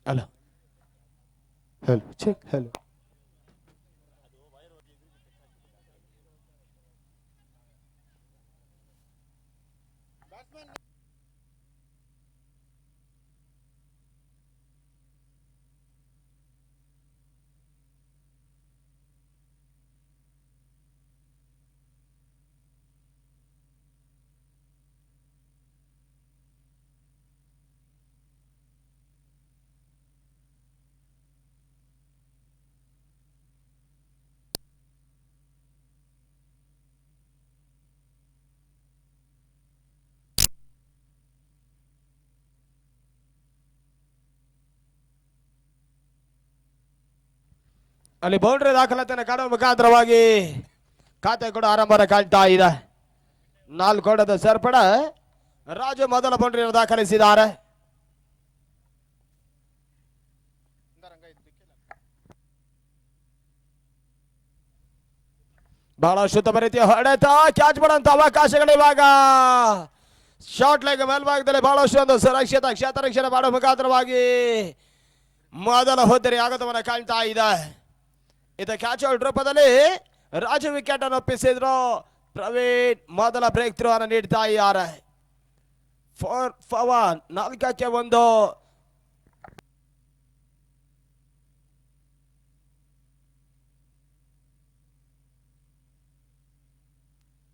Hello hello check hello. ಅಲ್ಲಿ boundary ದಾಖಲಾತಿಯನ್ನು ಕಾಣುವ ಮುಖಾಂತರವಾಗಿ ಖಾತೆ ಕೂಡ ಆರಂಭ ಕಾಣ್ತಾ ಇದೆ. 4 ಓಟದ ಸೇರ್ಪಡ. ರಾಜು ಮೊದಲ ಬೌಂಡ್ರಿಯನ್ನು ದಾಖಲಿಸಿದ್ದಾರೆ. ಬಹಳ ಉತ್ತಮ ರೀತಿಯ ಹೊಡೆತ, ಕ್ಯಾಚ್ ಮಾಡುವಂತ ಅವಕಾಶಗಳು ಇವಾಗ. ಶಾರ್ಟ್ ಲೆಗ್ ಮೇಲ್ಭಾಗದಲ್ಲಿ ಬಹಳಷ್ಟು ಒಂದು ಸುರಕ್ಷಿತ ಕ್ಷೇತ್ರ ಮಾಡುವ ಮುಖಾಂತರವಾಗಿ ಮೊದಲ ಹುದ್ದರಿ ಆಗತವನ್ನು ಕಾಣ್ತಾ ಇದೆ. ಇದು ಕ್ಯಾಚ್ ಔಟ್ ರೂಪದಲ್ಲಿ ರಾಜು ವಿಕೆಟ್ ಅನ್ನು ಒಪ್ಪಿಸಿದ್ರು. ಪ್ರವೀಣ್ ಮೊದಲ ಬ್ರೇಕ್ ಥ್ರೂ ಅನ್ನು ನೀಡ್ತಾ ಇದ್ದಾರೆ. 4 for 1, 4ಕ್ಕೆ 1.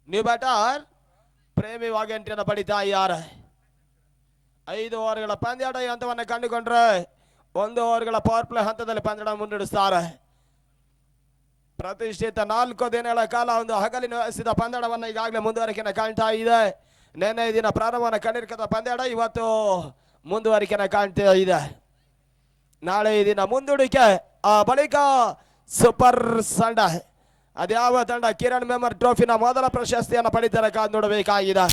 ನ್ಯೂ ಬ್ಯಾಟರ್ ಪ್ರೇಮಿವಾಗಿ ಎಂಟ್ರಿಯನ್ನು ಪಡಿತಾ ಇದ್ದಾರೆ. 5 ಓವರ್ಗಳ ಪಂದ್ಯಾಟ ಈ ಹಂತವನ್ನು ಕಂಡುಕೊಂಡ್ರೆ 1 ಓವರ್ಗಳ ಪವರ್ ಪ್ಲೇ ಹಂತದಲ್ಲಿ ಪಂದ್ಯ ಮುನ್ನಡೆಸುತ್ತಾರೆ. ಪ್ರತಿಷ್ಠಿತ 4 ದಿನಗಳ ಕಾಲ ಒಂದು ಹಗಲಿನ ವಹಿಸಿದ ಪಂದ್ಯವನ್ನು ಈಗಾಗಲೇ ಮುಂದುವರಿಕೆಯನ್ನು ಕಾಣ್ತಾ ಇದೆ. ನಿನ್ನೆ ದಿನ ಪ್ರಾರಂಭವನ್ನು ಕಂಡಿರ್ತಕ್ಕಂಥ ಪಂದ್ಯಾಟ ಇವತ್ತು ಮುಂದುವರಿಕೆಯನ್ನು ಕಾಣ್ತಾ ಇದೆ. ನಾಳೆ ಈ ದಿನ ಮುಂದೂಡಿಕೆ, ಆ ಬಳಿಕ ಸೂಪರ್ ಸಂಡ. ಅದ್ಯಾವ ತಂಡ ಕಿರಣ್ ಮೆಮರ್ ಟ್ರೋಫಿನ ಮೊದಲ ಪ್ರಶಸ್ತಿಯನ್ನು ಪಡಿತಾರೆ ಕಾದು ನೋಡಬೇಕಾಗಿದೆ.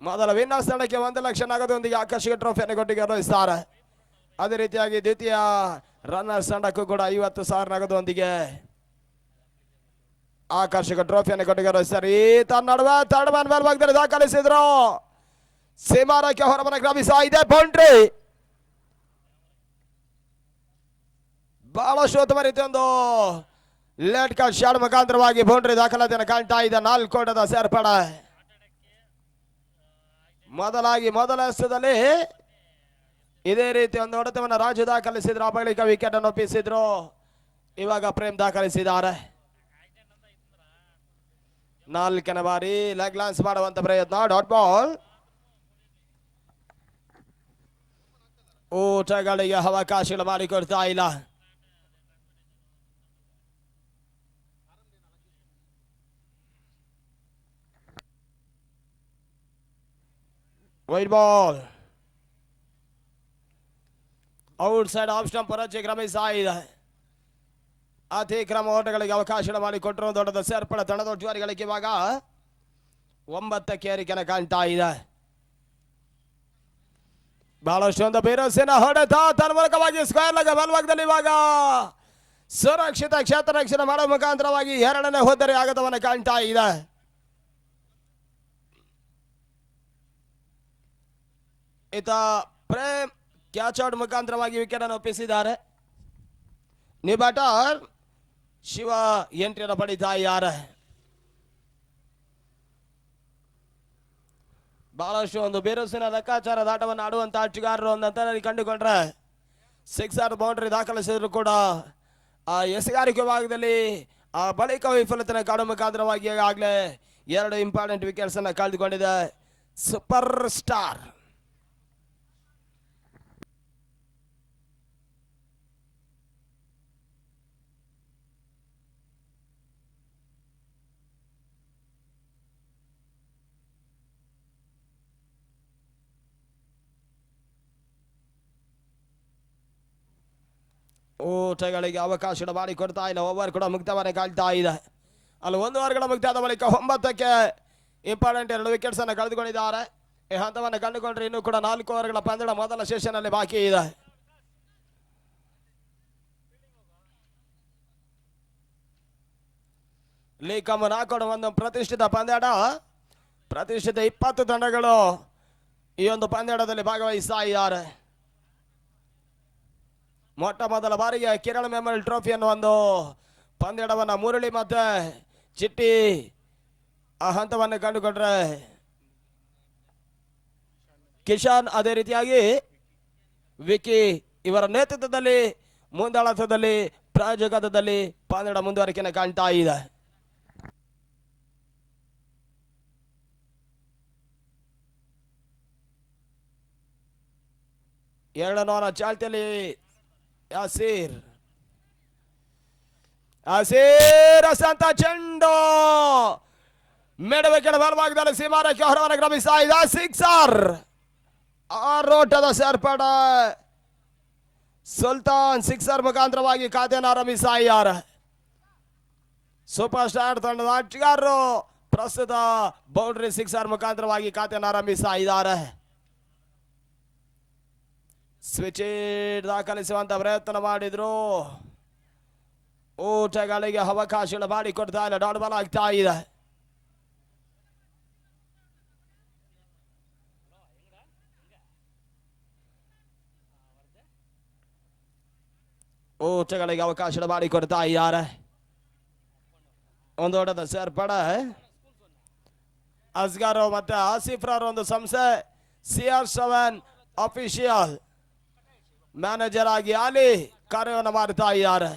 ಮೊದಲ ವಿನ್ನರ್ಸ್ ತಂಡಕ್ಕೆ 1 ಲಕ್ಷ ನಗದೊಂದಿಗೆ ಆಕರ್ಷಕ ಟ್ರೋಫಿಯನ್ನು ಕೊಟ್ಟು ಗೌರವಿಸುತ್ತಾರೆ. ಅದೇ ರೀತಿಯಾಗಿ ದ್ವಿತೀಯ ರನ್ನರ್ಸ್ ತಂಡಕ್ಕೂ ಕೂಡ 50,000 ನಗದೊಂದಿಗೆ ಆಕರ್ಷಕ ಟ್ರೋಫಿಯನ್ನು ಕೊಟ್ಟು ಗೌರವಿಸುತ್ತಾರೆ. ಈ ನಡುವೆ ಥರ್ಡ್ ಮ್ಯಾನ್ ಮೇಲ್ಭಾಗದಲ್ಲಿ ದಾಖಲಿಸಿದ್ರು. ಸೀಮಾರಕ್ಕೆ ಹೊರಮನ ಕ್ರಮಿಸ್ತಾ ಇದೆ. ಬೌಂಡ್ರಿ ಬಹಳಷ್ಟು ಉತ್ತಮ ರೀತಿ ಒಂದು ಲೇಟ್ ಕಾರ್ಡ್ ಶಾಟ್ ಮುಖಾಂತರವಾಗಿ ಬೌಂಡ್ರಿ ದಾಖಲಾತಿಯನ್ನು ಕಾಣ್ತಾ ಇದೆ. 4 ಓಟದ ಸೇರ್ಪಡೆ. ಮೊದಲ ಎಸೆತದಲ್ಲಿ ಇದೇ ರೀತಿ ಒಂದು ಹೊಡೆತವನ್ನು ರಾಜು ದಾಖಲಿಸಿದ್ರು. ಆ ಬಳಿಕ ವಿಕೆಟ್ ಅನ್ನು ಒಪ್ಪಿಸಿದ್ರು. ಇವಾಗ ಪ್ರೇಮ್ ದಾಖಲಿಸಿದ್ದಾರೆ. 4ನೇ ಬಾರಿ ಲೆಗ್ ಲಾನ್ಸ್ ಮಾಡುವಂತ ಪ್ರಯತ್ನ. Dot ball. ಊಟಗಳಿಗೆ ಅವಕಾಶಗಳು ಮಾಡಿಕೊಡ್ತಾ ಇಲ್ಲ. Wide ball. Outside off stump ಹೊರಚೆ ಕ್ರಮಿಸ್ತಾ ಇದೆ. ಅತಿಕ್ರಮ ಓಟಗಳಿಗೆ ಅವಕಾಶ ಮಾಡಿಕೊಟ್ಟರು. ದೊಡ್ಡದ ಸೇರ್ಪಡೆ ತಂಡದ ಒಟ್ಟುವರಿಗಳಿಗೆ ಇವಾಗ 9ಕ್ಕೆ ಏರಿಕೆಯನ್ನು ಕಾಣ್ತಾ ಇದೆ. ಬಹಳಷ್ಟು ಒಂದು ಬಿರುಸಿನ ಹೊಡೆತ ತನ್ಮೂಲಕವಾಗಿ ಸ್ಕ್ವೇರ್ ಲೆಗ್ ಮೇಲ್ಭಾಗದಲ್ಲಿ ಇವಾಗ ಸುರಕ್ಷಿತ ಕ್ಷೇತ್ರ ರಕ್ಷಣೆ ಮಾಡುವ ಮುಖಾಂತರವಾಗಿ 2ನೇ ಹುದ್ದರಿ ಆಗತವನ್ನು ಕಾಣ್ತಾ ಇದೆ. ಈತ ಪ್ರೇಮ್ ಕ್ಯಾಚ್ ಔಟ್ ಮುಖಾಂತರವಾಗಿ ವಿಕೆಟ್ ಅನ್ನು ಒಪ್ಪಿಸಿದ್ದಾರೆ. ನ್ಯೂ ಬ್ಯಾಟರ್ ಶಿವ ಎಂಟ್ರಿಯನ್ನು ಪಡಿತಾ ಇದ್ದಾರೆ. ಬಹಳಷ್ಟು ಒಂದು ಬಿರುಸಿನ ಲೆಕ್ಕಾಚಾರದ ಆಟವನ್ನು ಆಡುವಂತ ಆಟಗಾರರು ಒಂದಂತರಲ್ಲಿ ಕಂಡುಕೊಂಡ್ರೆ 6 ಬೌಂಡ್ರಿ ದಾಖಲಿಸಿದ್ರು ಕೂಡ ಆ ಎಸೆಗಾರಿಕೆ ಭಾಗದಲ್ಲಿ ಆ ಬಳಿಕ ವೈಫಲ್ಯತೆ ಕಾಡುವ ಮುಖಾಂತರವಾಗಿ ಈಗಾಗಲೇ 2 ಇಂಪಾರ್ಟೆಂಟ್ ವಿಕೆಟ್ಸ್ ಅನ್ನು ಕಳೆದುಕೊಂಡಿದೆ ಸೂಪರ್ ಸ್ಟಾರ್. ಊಟಗಳಿಗೆ ಅವಕಾಶ ಮಾಡಿಕೊಡ್ತಾ ಇಲ್ಲ. ಓವರ್ ಕೂಡ ಮುಕ್ತವಾಗಿ ಕಾಳ್ತಾ ಇದೆ. ಅಲ್ಲಿ 1 ಓವರ್ಗಳ ಮುಕ್ತಾದ ಬಳಿಕ 9ಕ್ಕೆ ಇಂಪಾರ್ಟೆಂಟ್ 2 ವಿಕೆಟ್ಸ್ ಅನ್ನು ಕಳೆದುಕೊಂಡಿದ್ದಾರೆ. ಈ ಹಂತವನ್ನು ಕಂಡುಕೊಂಡ್ರೆ ಇನ್ನೂ ಕೂಡ 4 ಓವರ್ಗಳ ಪಂದ್ಯ ಮೊದಲ ಸೆಷನ್ ಅಲ್ಲಿ ಬಾಕಿ ಇದೆ. ಲೀಗ್ ಕಮ್ ನಾಲ್ಕು ಒಂದು ಪ್ರತಿಷ್ಠಿತ ಪಂದ್ಯಾಟ. ಪ್ರತಿಷ್ಠಿತ 20 ತಂಡಗಳು ಈ ಒಂದು ಪಂದ್ಯಾಟದಲ್ಲಿ ಭಾಗವಹಿಸ್ತಾ ಇದ್ದಾರೆ. ಮೊಟ್ಟ ಮೊದಲ ಬಾರಿಗೆ ಕಿರಣ್ ಮೆಮೋರಿಯಲ್ ಟ್ರೋಫಿಯನ್ನು ಒಂದು ಪಂದ್ಯಡವನ್ನ ಮುರಳಿ ಮತ್ತೆ ಚಿಟ್ಟಿ ಆ ಹಂತವನ್ನು ಕಂಡುಕೊಂಡ್ರೆ ಕಿಶಾನ್ ಅದೇ ರೀತಿಯಾಗಿ ವಿಕಿ ಇವರ ನೇತೃತ್ವದಲ್ಲಿ ಮುಂದಾಳತ್ವದಲ್ಲಿ ಪ್ರಾಯೋಜಕತ್ವದಲ್ಲಿ ಪಂದ್ಯಡ ಮುಂದುವರಿಕೆಯನ್ನು ಕಾಣ್ತಾ ಇದೆ. ಎರಡನವರ ಚಾಲ್ತಿಯಲ್ಲಿ ಯಾಸೀರ್ ಅಂತ ಚೆಂಡು ಮೆಡವಿಕೆಯ ಬಲಭಾಗದಲ್ಲಿ ಸೀಮಾರಕ್ಕೆ ಹೊರವನ್ನು ಕ್ರಮಿಸ್ತಾ ಇದೆ. ಸಿಕ್ಸರ್ ಆರೋಟದ ಸೇರ್ಪಡ ಸುಲ್ತಾನ್ ಸಿಕ್ಸರ್ ಮುಖಾಂತರವಾಗಿ ಖಾತೆಯನ್ನು ಆರಂಭಿಸ್ತಾ ಇದ್ದಾರೆ. ಸೂಪರ್ ಸ್ಟಾರ್ ತಂಡದ ಆಟಗಾರರು ಪ್ರಸ್ತುತ ಬೌಂಡ್ರಿ ಸಿಕ್ಸರ್ ಮುಖಾಂತರವಾಗಿ ಖಾತೆಯನ್ನು ಆರಂಭಿಸ್ತಾ ಇದ್ದಾರೆ. ಸ್ವಿಚ್ ದಾಖಲಿಸುವಂತ ಪ್ರಯತ್ನ ಮಾಡಿದ್ರು, ಊಟಗಳಿಗೆ ಅವಕಾಶಗಳು ಮಾಡಿಕೊಡ್ತಾ ಇಲ್ಲ, ಡಾಟ್ ಬಾಲ್ ಆಗ್ತಾ ಇದೆ. ಊಟಗಳಿಗೆ ಅವಕಾಶ ಮಾಡಿಕೊಡ್ತಾ ಇದ್ದಾರೆ. ಒಂದು ಓಟದ ಸೇರ್ಪಡೆ ಅಸ್ಗರ್ ಮತ್ತೆ ಆಸಿಫ್ರವರ ಒಂದು ಸಂಸ್ಥೆ CR7 ಅಫಿಷಿಯಲ್ ಮ್ಯಾನೇಜರ್ ಆಗಿ ಅಲ್ಲಿ ಕಾರ್ಯವನ್ನು ಮಾಡ್ತಾ ಇದ್ದಾರೆ.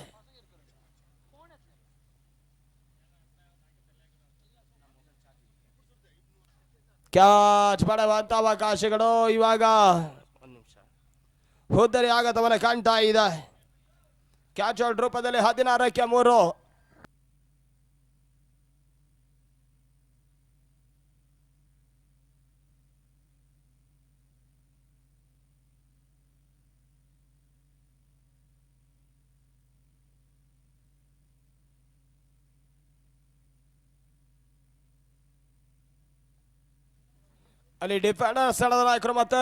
ಕ್ಯಾಚ್ ಪಡೆಯುವಂತ ಅವಕಾಶಗಳು ಇವಾಗ ಹುದ್ದರಿ ಆಗತವನ್ನ ಕಾಣ್ತಾ ಇದೆ. ಕ್ಯಾಚ್ ಔಟ್ ರೂಪದಲ್ಲಿ 16ಕ್ಕೆ 3. ಅಲ್ಲಿ ಡಿಫೆಂಡರ್ ಸ್ಥಳದ ನಾಯಕರು ಮತ್ತೆ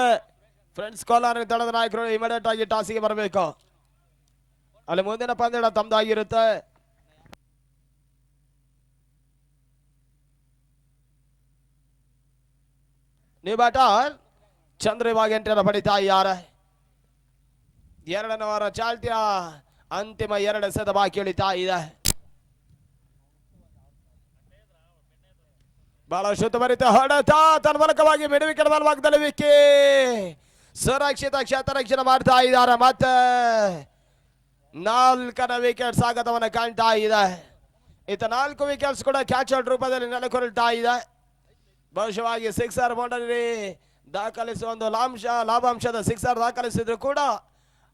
ಫ್ರೆಂಡ್ಸ್ ಕೋಲಾರ ತಂಡದ ನಾಯಕರು ಇಮಿಡಿಯೇಟ್ ಆಗಿ ಟಾಸಿಗೆ ಬರಬೇಕು. ಅಲ್ಲಿ ಮುಂದಿನ ಪಂದ್ಯ ತಮ್ಮದಾಗಿರುತ್ತೆ. ನ್ಯೂ ಬ್ಯಾಟರ್ ಚಂದ್ರ ಇವಾಗ ಎಂಟ್ರಿಯನ್ನು ಪಡಿತಾ ಇದ್ದಾರೆ. ಎರಡನೇ ವಾರ ಚಾಲ್ತಿಯ ಅಂತಿಮ 2 ಎಸೆತ ಬಾಕಿ ಉಳಿತಾ ಇದೆ. ಬಹಳ ಶುದ್ಧಭರಿತ ಹೊಡೆತ ತನ್ನ ಮೂಲಕವಾಗಿ ಮಿಡುವಿಕೆಯ ಬಲಭಾಗದಲ್ಲಿ ವಿಕ್ಕಿ ಸುರಕ್ಷಿತ ಕ್ಷೇತ್ರರಕ್ಷಣೆ ಮಾಡ್ತಾ ಇದ್ದಾರೆ. ಮತ್ತೆ 4ನೇ ವಿಕೆಟ್ ಸ್ವಾಗತವನ್ನು ಕಾಣ್ತಾ ಇದೆ. ಇತ್ತ 4 ವಿಕೆಟ್ಸ್ ಕೂಡ ಕ್ಯಾಚ್ ಔಟ್ ರೂಪದಲ್ಲಿ ನೆಲೆಗೊಳ್ತಾ ಇದೆ. ಬಹುಶಃವಾಗಿ ಸಿಕ್ಸರ್ ಬೌಂಡರಿ ದಾಖಲಿಸುವ ಒಂದು ಲಾಭಾಂಶದ ಸಿಕ್ಸರ್ ದಾಖಲಿಸಿದ್ರು ಕೂಡ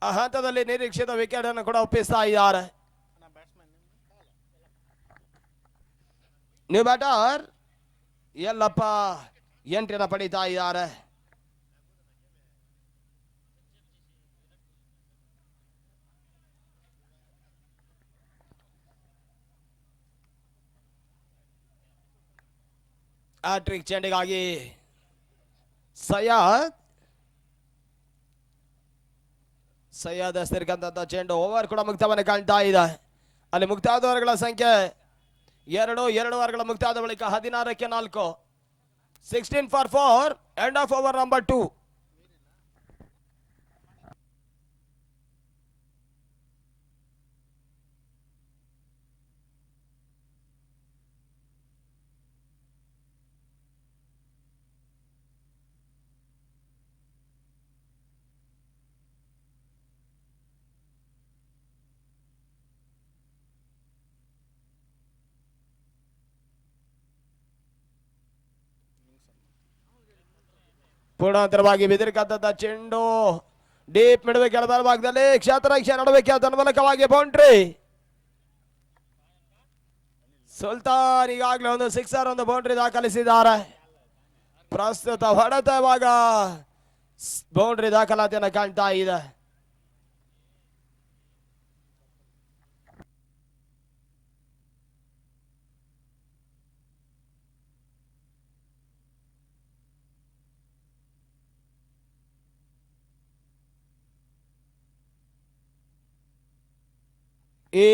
ಆ ಹಂತದಲ್ಲಿ ನಿರೀಕ್ಷಿತ ವಿಕೆಟ್ ಅನ್ನು ಕೂಡ ಒಪ್ಪಿಸ್ತಾ ಇದ್ದಾರೆ. ನ್ಯೂ ಬ್ಯಾಟರ್ ಎಲ್ಲಪ್ಪ ಎಂಟ್ರಿಯನ್ನು ಪಡಿತಾ ಇದ್ದಾರೆ. ಹ್ಯಾಟ್ರಿಕ್ ಚೆಂಡಿಗಾಗಿ ಸಯ್ಯದ್ ಹಸ್ತಿರ್ಕಂತ ಚೆಂಡು ಓವರ್ ಕೂಡ ಮುಕ್ತವನ್ನು ಕಾಣ್ತಾ ಇದೆ. ಅಲ್ಲಿ ಮುಕ್ತಾದ ಓವರ್ಗಳ ಸಂಖ್ಯೆ 2 ಓವರ್ಗಳ ಮುಕ್ತಾದ ಬಳಿಕ 16ಕ್ಕೆ 4. 16 for 4. End of over number 2. ಪೂರ್ಣಾಂತರವಾಗಿ ಬಿದಿರ್ಕಂತ ಚೆಂಡು ಡೀಪ್ ಮಿಡುವೆ ಕೆಳದ ಭಾಗದಲ್ಲಿ ಕ್ಷೇತ್ರರಕ್ಷಣೆ ನಡಬೇಕು. ಅದರ ಮೂಲಕವಾಗಿ ಬೌಂಡ್ರಿ. ಸುಲ್ತಾನ್ ಈಗಾಗಲೇ ಒಂದು ಸಿಕ್ಸರ್ ಒಂದು ಬೌಂಡ್ರಿ ದಾಖಲಿಸಿದ್ದಾರೆ. ಪ್ರಸ್ತುತ ಹೊಡೆತ ಇವಾಗ ಬೌಂಡ್ರಿ ದಾಖಲಾತಿಯನ್ನು ಕಾಣ್ತಾ ಇದೆ. ಈ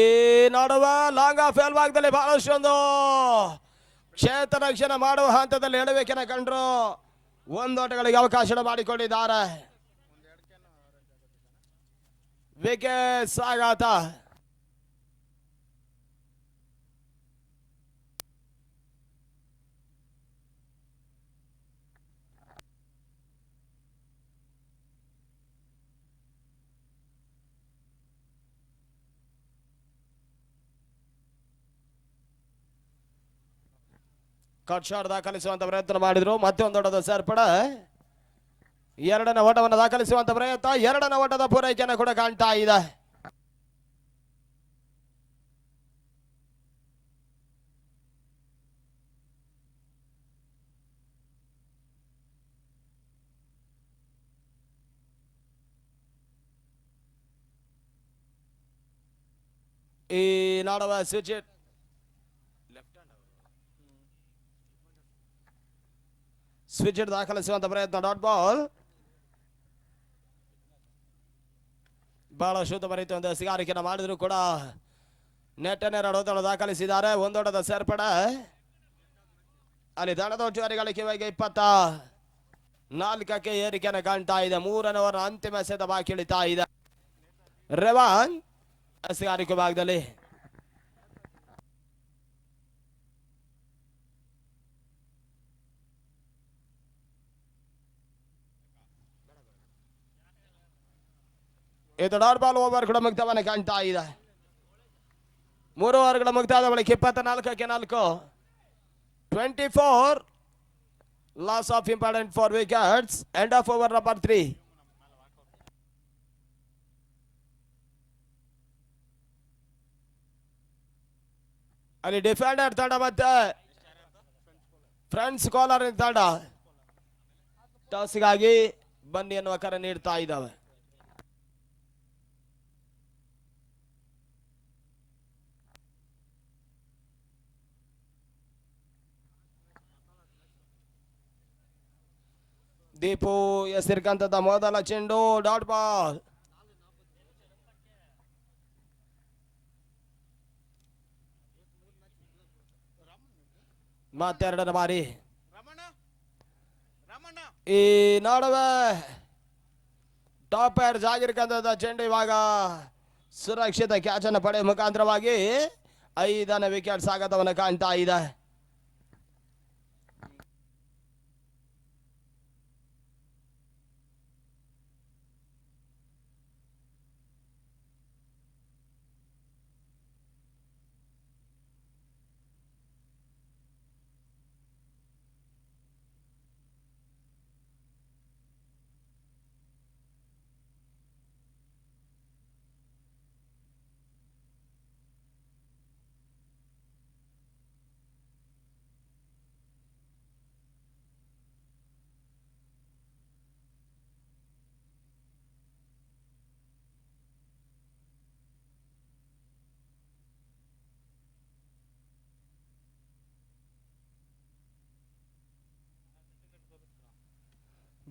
ನಡುವ ಲಾಂಗ್ ಆಫ್ ಎಲ್ ಭಾಗದಲ್ಲಿ ಬಹಳಷ್ಟೊಂದು ಕ್ಷೇತ್ರ ರಕ್ಷಣೆ ಮಾಡುವ ಹಂತದಲ್ಲಿ ಎಡಬೇಕನ್ನ ಕಂಡ್ರು. 1 ಓಟಗಳಿಗೆ ಅವಕಾಶ ಮಾಡಿಕೊಂಡಿದ್ದಾರೆ. ವಿಕೆಟ್ ಸ್ವಾಗತ. ಕಟ್ ಶಾಟ್ ದಾಖಲಿಸುವಂತ ಪ್ರಯತ್ನ ಮಾಡಿದ್ರು. ಮತ್ತೆ ಒಂದು ದೊಡ್ಡದ ಸೇರ್ಪಡೆ. ಎರಡನೇ ಓಟವನ್ನು ದಾಖಲಿಸುವಂತ ಪ್ರಯತ್ನ. ಎರಡನೇ ಓಟದ ಪೂರೈಕೆಯನ್ನು ಕೂಡ ಕಾಣ್ತಾ ಇದೆ. ಈ ನಾಡುವ ಸ್ವಿಚ್ ದಾಖಲಿಸುವಂತ ಪ್ರಯತ್ನ. Dot ball. ಬಹಳ ಶುದ್ಧ ಬರೀತು ಒಂದು ಸಿಗಾರಿಕೆಯನ್ನು ಮಾಡಿದ್ರು ಕೂಡ ನೆಟ್ಟನೆ 2 ಓಟವನ್ನು ದಾಖಲಿಸಿದ್ದಾರೆ. ಒಂದೋಟದ ಸೇರ್ಪಡೆ. ಅಲ್ಲಿ ದಳದ ಒಟ್ಟುವರಿಗಳಿಗೆ ಇವಾಗ 24ಕ್ಕೆ ಏರಿಕೆಯನ್ನು ಕಾಣ್ತಾ ಇದೆ. 3ನೇ ಓವರ್ ಅಂತಿಮ ಎಸೆತ ಬಾಕಿ ಇಳಿತಾ ಇದೆ. ರೆವಾನ್ ಸಿಗಾರಿಕೆ ಭಾಗದಲ್ಲಿ ಇದು ಡಾಟ್ ಬಾಲ್ ಓವರ್ ಕೂಡ ಮುಕ್ತವನ್ನ ಕಾಣ್ತಾ ಇದೆ. 3 ಓವರ್ಗಳ ಮುಕ್ತಾದ ಬಳಿಕ 24ಕ್ಕೆ 4. 24 loss of important 4 wickets. End of over number 3. ಅಲ್ಲಿ ಡಿಫೆಂಡರ್ ತಂಡ ಮತ್ತೆ ಫ್ರೆಂಡ್ಸ್ ಕಾಲರ್ ತಂಡ ಟಾಸ್ಗಾಗಿ ಬನ್ನಿ ಎನ್ನುವ ಕರೆ ನೀಡ್ತಾ ಇದ್ದಾವೆ. ದೀಪು ಎಸೆರ್ಕಂತದ ಮೊದಲ ಚೆಂಡು. Dot ball. ಮತ್ತೆರಡನೇ ಬಾರಿ ಈ ನಡುವೆ ಟಾಪ್ ಏರ್ಸ್ ಆಗಿರ್ಕಂತದ ಚೆಂಡು ಇವಾಗ ಸುರಕ್ಷಿತ ಕ್ಯಾಚ್ ಅನ್ನು ಪಡೆಯುವ ಮುಖಾಂತರವಾಗಿ 5ನೇ ವಿಕೆಟ್ ಸ್ವಾಗತವನ್ನು ಕಾಣ್ತಾ ಇದೆ.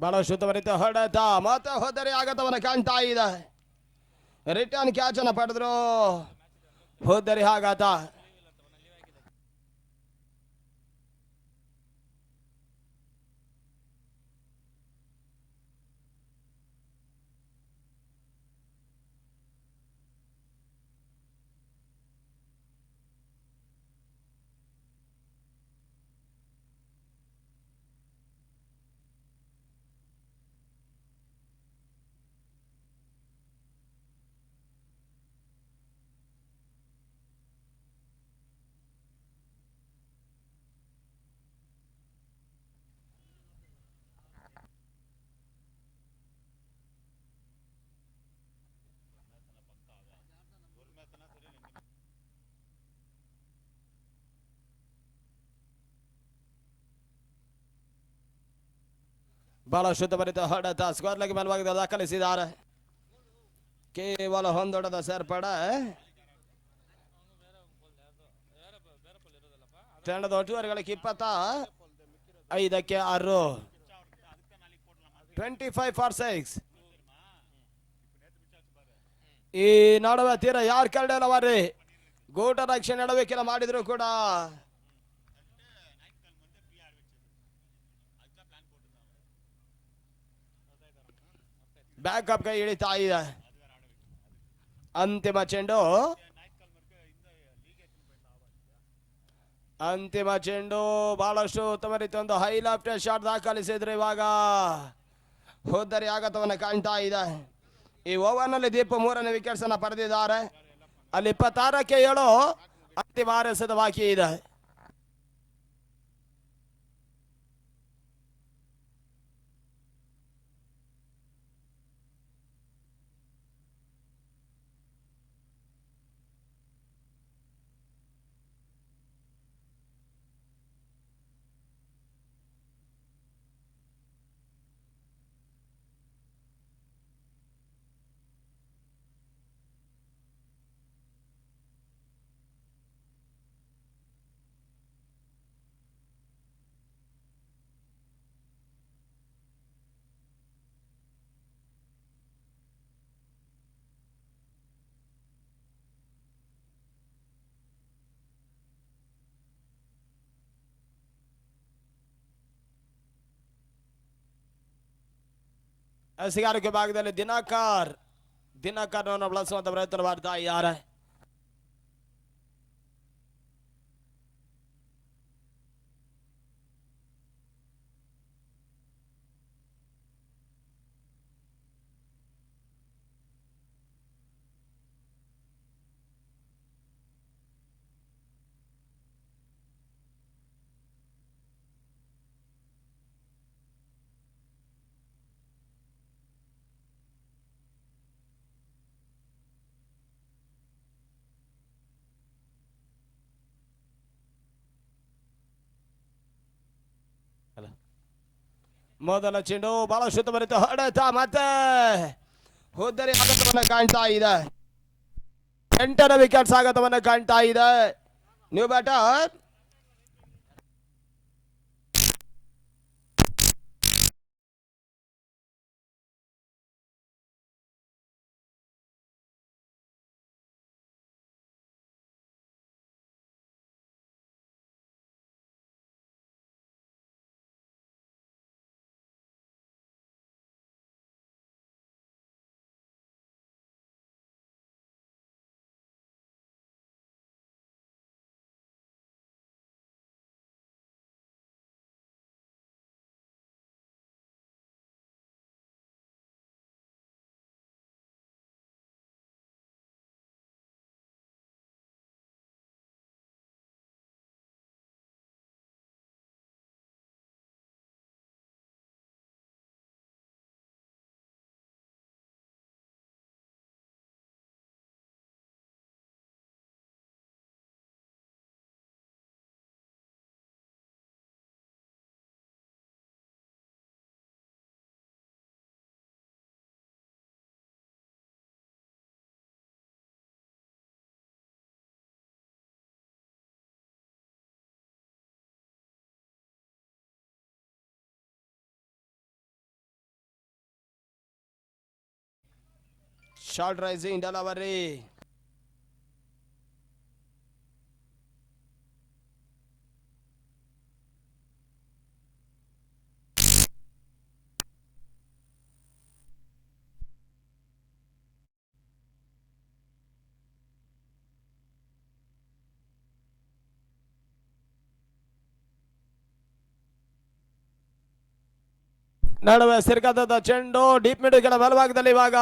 ಬಹಳ ಶುದ್ಧವರಿತ ಹೊಡೆತ ಮತ್ತೆ ಹೋದರೆ ಆಗತವನ್ನ ಕಾಣ್ತಾ ಇದೆ. ರಿಟರ್ನ್ ಕ್ಯಾಚ್ ಅನ್ನು ಪಡೆದ್ರು. ಹೋದರೆ ಆಘಾತ. ಬಹಳ ಶುದ್ಧಭರಿತ ಹೊಡೆತ. ಸ್ಕೋರ್ ಲೆಗ್ ಮೇಲ್ಭಾಗದ ದಾಖಲಿಸಿದ್ದಾರೆ. ಕೇವಲ ಹೊಂದೊಡದ ಸೇರ್ಪಡೆ. ತಂಡದ ಒಟ್ಟುವರಿಗಳಿಗೆ 25ಕ್ಕೆ 6. 25 ಫಾರ್ 6. ಈ ನಡುವೆ ತೀರ ಯಾರು ಕರಡಲವರಿ ಗೂಟ ರಕ್ಷಣೆ ನಡುವಿಕೆಲ್ಲ ಮಾಡಿದ್ರು ಕೂಡ ಬ್ಯಾಕಪ್ ಕೈ ಹಿಡಿತಾ ಇದೆ. ಅಂತಿಮ ಚೆಂಡು, ಅಂತಿಮ ಚೆಂಡು ಬಹಳಷ್ಟು ಉತ್ತಮ ರೀತಿ ಒಂದು ಹೈ ಲೆಫ್ಟ್ ಶಾಟ್ ದಾಖಲಿಸಿದ್ರೆ ಇವಾಗ ಹೋದರಿ ಆಘಾತವನ್ನು ಕಾಣ್ತಾ ಇದೆ. ಈ ಓವರ್ ನಲ್ಲಿ ದೀಪ್ 3ನೇ ವಿಕೆಟ್ಸ್ ಅನ್ನ ಪಡೆದಿದ್ದಾರೆ. ಅಲ್ಲಿ 26ಕ್ಕೆ 7 ಅಂತಿಮ ಆರಸದ ಬಾಕಿ ಇದೆ. ಸಿಗಾರಿಕೆ ಭಾಗದಲ್ಲಿ ದಿನಕರ್ ಬಳಸುವಂತ ಪ್ರಯತ್ನ ಮಾಡ್ತಾ ಇದ್ದಾರೆ. ಮೊದಲ ಚೆಂಡು ಬಹಳ ಶುದ್ಧ ಬರುತ್ತೆ, ಹೊಡೆತ ಮತ್ತೆ ಹೋದರೆ ಆಘಾತವನ್ನ ಕಾಣ್ತಾ ಇದೆ. 8ನೇ ವಿಕೆಟ್ಸ್ ಆಘಾತವನ್ನ ಕಾಣ್ತಾ ಇದೆ. New batter short rising delivery. ನಡುವೆ ಸಿರ್ಕಾದ ಚೆಂಡು ಡೀಪ್ ಮಿಡ್ಗಳ ಬಲಭಾಗದಲ್ಲಿ ಇವಾಗ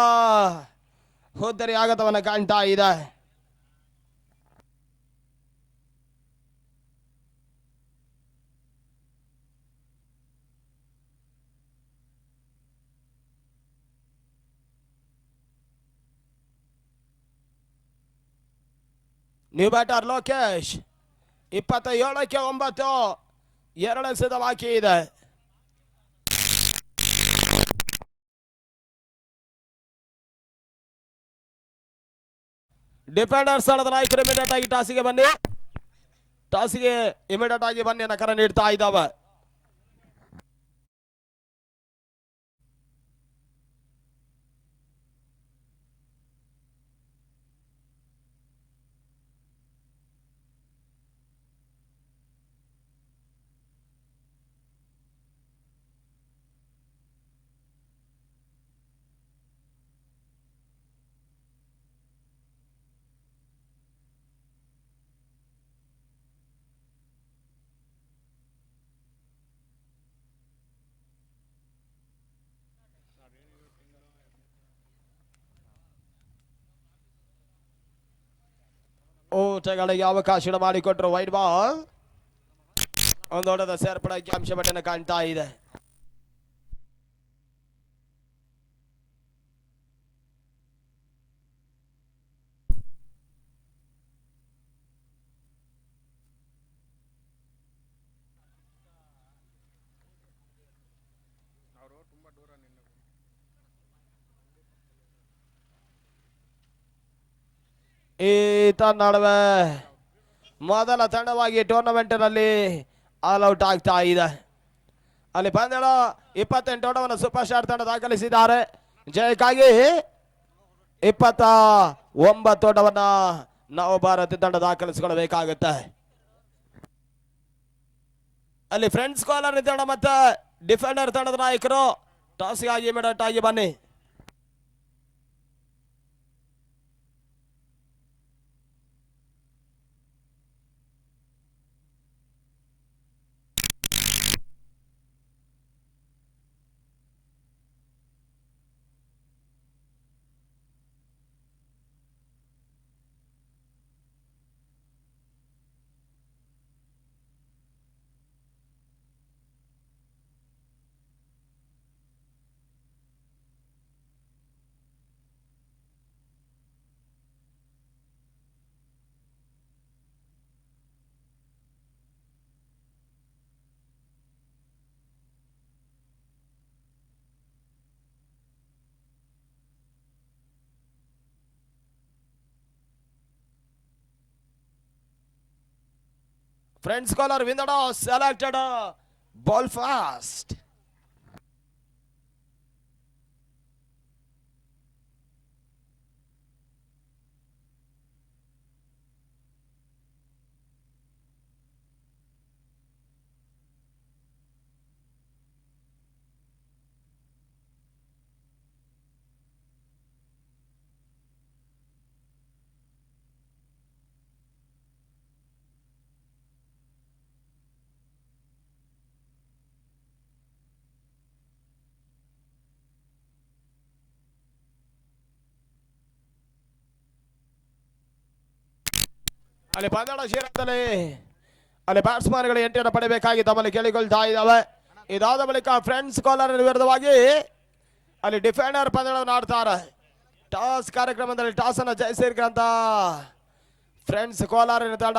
ಹೋದರೆ ಆಘಾತವನ್ನ ಕಾಣ್ತಾ ಇದೆ. ನ್ಯೂ ಬ್ಯಾಟರ್ ಲೋಕೇಶ್ 27ಕ್ಕೆ 9 2 ಎಸೆದ ಬಾಕಿ ಇದೆ. ಡಿಫೆಂಡರ್ ಸ್ಥಳದ ನಾಯಕರು ಇಮಿಡಿಯೇಟ್ ಆಗಿ ಟಾಸಿಗೆ ಬನ್ನಿ ಅನ್ನೋ ಕರೆ ನೀಡ್ತಾ ಇದ್ದಾವೆ. ಓಟಗಳಿಗೆ ಅವಕಾಶ ಮಾಡಿಕೊಟ್ರು. ವೈಡ್ ಬಾಲ್ ಒಂದು ಓಟದ ಸೇರ್ಪಡೆಗೆ ಅಂಶಪಟ್ಟಣ ಕಾಣ್ತಾ ಇದೆ. ಈತ ನಡುವೆ ಮೊದಲ ತಂಡವಾಗಿ ಟೂರ್ನಮೆಂಟ್ನಲ್ಲಿ ಆಲ್ ಔಟ್ ಆಗ್ತಾ ಇದೆ. ಅಲ್ಲಿ ಪಂದ್ಯ 28 ಓಟವನ್ನು ಸೂಪರ್ ಸ್ಟಾರ್ ತಂಡ ದಾಖಲಿಸಿದ್ದಾರೆ. ಜಯಕ್ಕಾಗಿ 29 ಓಟವನ್ನ ನವಭಾರತಿ ತಂಡ ದಾಖಲಿಸಿಕೊಳ್ಳಬೇಕಾಗುತ್ತೆ. ಅಲ್ಲಿ ಫ್ರೆಂಡ್ಸ್ ಕಾಲರ್ ತಂಡ ಮತ್ತೆ ಡಿಫೆಂಡರ್ ತಂಡದ ನಾಯಕರು ಟಾಸ್ಗಾಗಿ ಇಮಿಡಿಯೇಟ್ ಆಗಿ ಬನ್ನಿ. Friends caller win the toss, selected ball fast. ಅಲ್ಲಿ ಪಂದ್ಯದ ಶೀರದಲ್ಲಿ ಅಲ್ಲಿ ಬ್ಯಾಟ್ಸ್ಮನ್ಗಳು ಎಂಟನ್ನು ಪಡೆಯಬೇಕಾಗಿ ತಮ್ಮಲ್ಲಿ ಕೇಳಿಕೊಳ್ತಾ ಇದ್ದಾವೆ. ಇದಾದ ಬಳಿಕ ಫ್ರೆಂಡ್ಸ್ ಕಾಲರ್ ವಿರುದ್ಧವಾಗಿ ಅಲ್ಲಿ ಡಿಫೆಂಡರ್ ಪಂದ್ಯಗಳನ್ನು ಆಡ್ತಾರೆ. ಟಾಸ್ ಕಾರ್ಯಕ್ರಮದಲ್ಲಿ ಟಾಸ್ ಅನ್ನು ಜಯಿಸಿರ್ತಕ್ಕಂಥ ಫ್ರೆಂಡ್ಸ್ ಕೋಲಾರಿನ ತಂಡ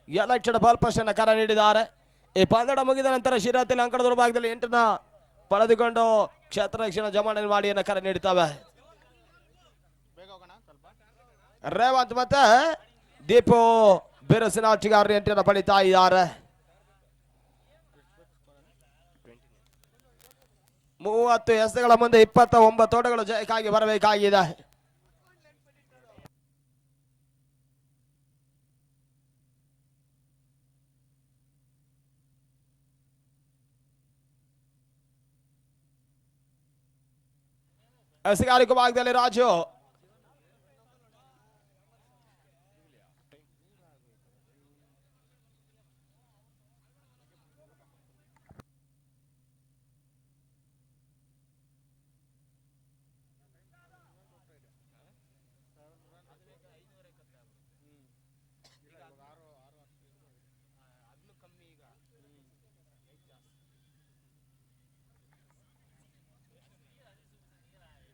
ಎಲೆಕ್ಟೆಡ್ ಬಾಲ್ ಪಸ್ಟ್ ಅನ್ನು ಕರೆ ನೀಡಿದ್ದಾರೆ. ಈ ಪಂದ್ಯ ಮುಗಿದ ನಂತರ ಶಿರಾತಿನ ಅಂಕಣದ ಭಾಗದಲ್ಲಿ 8 ಪಡೆದುಕೊಂಡು ಕ್ಷೇತ್ರ ರಕ್ಷಣಾ ಜಮಾವಣೆ ಮಾಡಿ ಕರೆ ನೀಡುತ್ತವೆ. ರೇವಂತ್ ಮತ್ತೆ ದೀಪು ಬಿರುಸಿನ ಆಟಗಾರರು 8 ಪಡಿತಾ ಇದ್ದಾರೆ. 30 ಎಸೆಗಳ ಮುಂದೆ 29 ಓಟಗಳು ಜಯಕ್ಕಾಗಿ ಬರಬೇಕಾಗಿದೆ. ಎಸೆಗಾರಿಕೆ ಭಾಗದಲ್ಲಿ ರಾಜು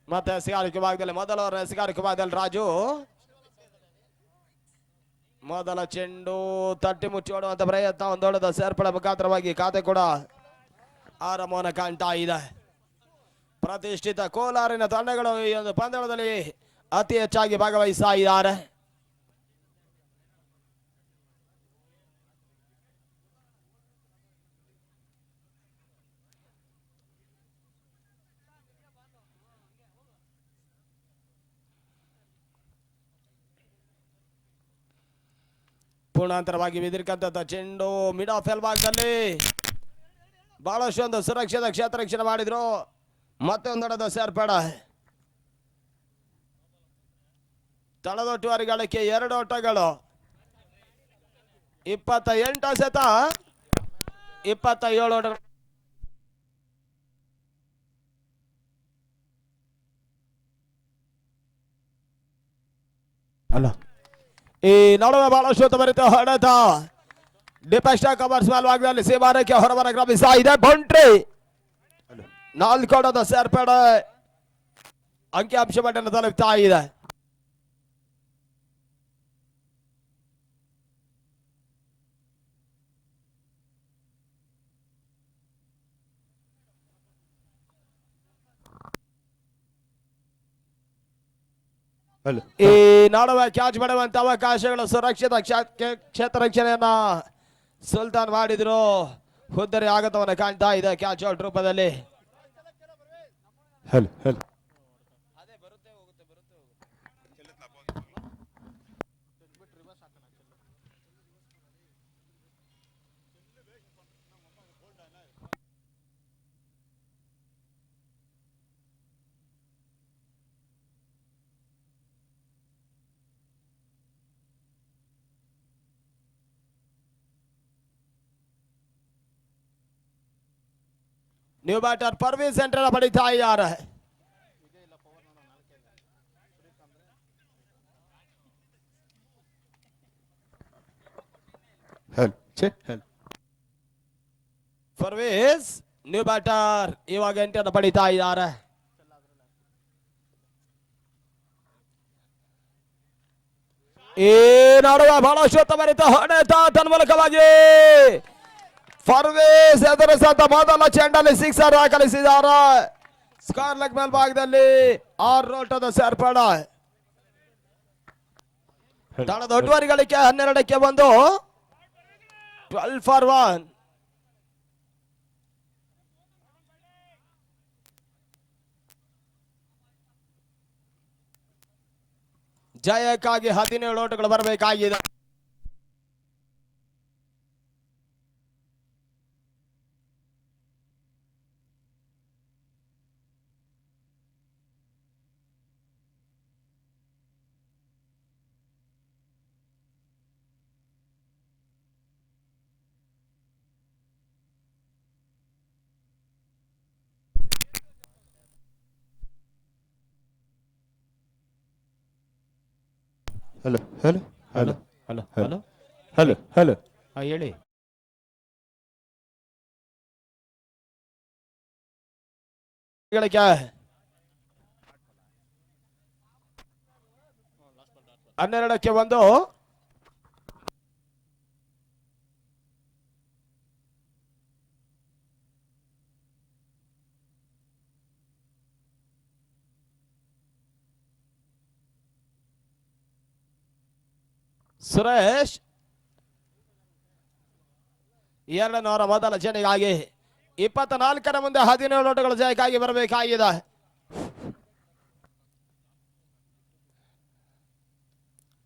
ಮತ್ತೆ ಎಸೆಗಾರಿಕೆ ಭಾಗದಲ್ಲಿ ಎಸೆಗಾರಿಕೆ ಭಾಗದಲ್ಲಿ ರಾಜು ಮೊದಲ ಚೆಂಡು ತಟ್ಟಿ ಮುಚ್ಚಿ ಓಡುವಂತ ಪ್ರಯತ್ನ, ಒಂದೊಳದ ಸೇರ್ಪಡೆ ಮುಖಾಂತರವಾಗಿ ಖಾತೆ ಕೂಡ ಆರಂಭವನ್ನು ಕಾಣ್ತಾ ಇದೆ. ಪ್ರತಿಷ್ಠಿತ ಕೋಲಾರಿನ ತಂಡಗಳು ಈ ಒಂದು ಪಂದ್ಯದಲ್ಲಿ ಅತಿ ಹೆಚ್ಚಾಗಿ ಭಾಗವಹಿಸ್ತಾ ಇದ್ದಾರೆ. ಪೂರ್ಣಾಂತರವಾಗಿ ಬಿದ್ದಿರ್ತಕ್ಕಂಥ ಚೆಂಡು ಮಿಡ್ ಆಫ್ ಎಲ್ ಭಾಗದಲ್ಲಿ ಬಹಳಷ್ಟು ಒಂದು ಸುರಕ್ಷಿತ ಕ್ಷೇತ್ರ ರಕ್ಷಣೆ ಮಾಡಿದ್ರು. ಮತ್ತೆ ಒಂದೊಡದ ಸೇರ್ಪಡೆ ತಳದೊಟ್ಟುವರಿಗಳಕ್ಕೆ 2 ಓಟಗಳು 28 ಎಸೆತ 27 ಓಟ. ಅಲ್ಲ ಈ ನಡುವೆ ಬಹಳಷ್ಟು ಬರುತ್ತೆ ಹೊಡೆತ ಡಿಪೆಸ್ಟ್ ಕವರ್ಸ್ ಮೇಲ್ಭಾಗದಲ್ಲಿ ಸೀಮಾರಕ್ಕೆ ಹೊರಬರ ಕ್ರಮಿಸ್ತಾ ಇದೆ. ಬೌಂಡ್ರಿ 4 ಸೇರ್ಪಡೆ ಅಂಕಿಅಂಶ ಮಟ್ಟವನ್ನು ತಲುಪ್ತಾ ಇದೆ. ಈ ನಡುವೆ ಕ್ಯಾಚ್ ಮಾಡುವಂತ ಅವಕಾಶಗಳು ಸುರಕ್ಷಿತ ಕ್ಷೇತ್ರ ರಕ್ಷಣೆಯನ್ನ ಸುಲ್ತಾನ್ ಮಾಡಿದ್ರು. ಹುದ್ದರಿ ಆಗತವನ್ನ ಕಾಣ್ತಾ ಇದೆ ಕ್ಯಾಚ್ ಔಟ್ ರೂಪದಲ್ಲಿ. ನ್ಯೂ ಬ್ಯಾಟರ್ ಪರ್ವೀನ್ ಸೆಂಟರ್ ಪಡಿತಾ ಇದ್ದಾರೆ. ಪರ್ವೀಸ್ ನ್ಯೂ ಬ್ಯಾಟರ್ ಇವಾಗ ಎಂಟನ್ನು ಪಡಿತಾ ಇದ್ದಾರೆ. ಈ ನಡುವೆ ಬಹಳಷ್ಟು ಬರಿತ ಹೊಡೆತ ತನ್ಮೂಲಕವಾಗಿ ಫರ್ವೇಸ್ ಎದುರಿಸಂತ ಮೊದಲ ಚೆಂಡಲ್ಲಿ ಸಿಕ್ಸರ್ ದಾಖಲಿಸಿದ್ದಾರೆ. ಸ್ಕಾರ್ ಲೆಗ್ ಮೇಲ್ಭಾಗದಲ್ಲಿ 6 ಓಟದ ಸೇರ್ಪಡೆ. ತಂಡದ ಒಟ್ಟುವರಿ ಗಳಿಕೆ 12ಕ್ಕೆ 1, 12 for 1. ಜಯಕ್ಕಾಗಿ 17 ಓಟಗಳು ಬರಬೇಕಾಗಿದೆ. Hello hello hello hello hello hello hello ಹೇಳಿ. ಹನ್ನೆರಡಕ್ಕೆ 1. ಸುರೇಶ್ 2 ಮೊದಲ ಚೆಂಡಿಗಾಗಿ 24ರ ಮುಂದೆ 17 ಓಟಗಳು ಜಯಕ್ಕಾಗಿ ಬರಬೇಕಾಗಿದೆ.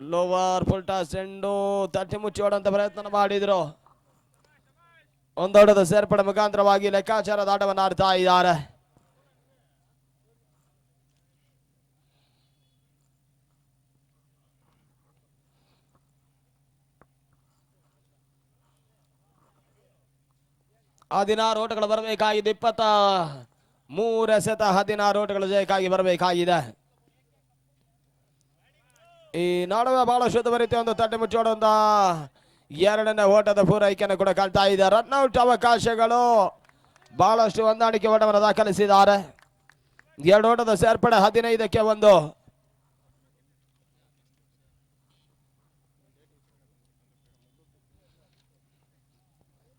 ಲೋವರ್ ಫುಲ್ ಟಾಸ್ ಚೆಂಡು ತಟ್ಟಿ ಮುಚ್ಚಿ ಓಡುವಂತ ಪ್ರಯತ್ನ ಮಾಡಿದ್ರು. ಒಂದೋಟದ ಸೇರ್ಪಡೆ ಮುಖಾಂತರವಾಗಿ ಲೆಕ್ಕಾಚಾರದ ಆಟವನ್ನು ಆಡ್ತಾ ಇದ್ದಾರೆ. ಆ 16 ಓಟಗಳು ಬರಬೇಕಾಗಿದೆ. 23 ಎಸೆತ 16 ಓಟಗಳು ಜಯಕ್ಕಾಗಿ ಬರಬೇಕಾಗಿದೆ. ಈ ನಡುವೆ ಬಹಳಷ್ಟು ಬರೀತಿ ಒಂದು ತಟ್ಟೆ ಮುಚ್ಚೋಡುವಂತ 2ನೇ ಓಟದ ಪೂರೈಕೆಯನ್ನು ಕೂಡ ಕಾಣ್ತಾ ಇದೆ. ರನ್ಔಟ್ ಅವಕಾಶಗಳು ಬಹಳಷ್ಟು ಹೊಂದಾಣಿಕೆ ಓಟವನ್ನು ದಾಖಲಿಸಿದ್ದಾರೆ. 2 ಓಟದ ಸೇರ್ಪಡೆ 15ಕ್ಕೆ 1.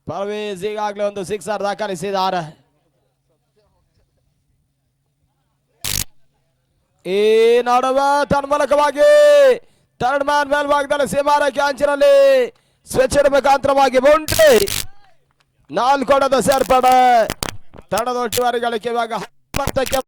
ಪರ್ವೇಜ್ ಈಗಾಗಲೇ ಒಂದು ಸಿಕ್ಸರ್ ದಾಖಲಿಸಿದ್ದಾರೆ. ಈ ನಡುವೆ ತನ್ಮೂಲಕವಾಗಿ ಥರ್ಡ್ ಮ್ಯಾನ್ ಮೇಲ್ಭಾಗದಲ್ಲಿ ಸೀಮಾರಕ್ಕೆ ಅಂಚಿನಲ್ಲಿ ಸ್ವಿಚ್ ಮುಖಾಂತರವಾಗಿ ಬೌಂಡ್ರಿ 4 ಓಟದ ಸೇರ್ಪಡೆ. ತಂಡದ ಒಟ್ಟುವರಿ ಗಳಿಕೆ ಇವಾಗ 10ಕ್ಕೆ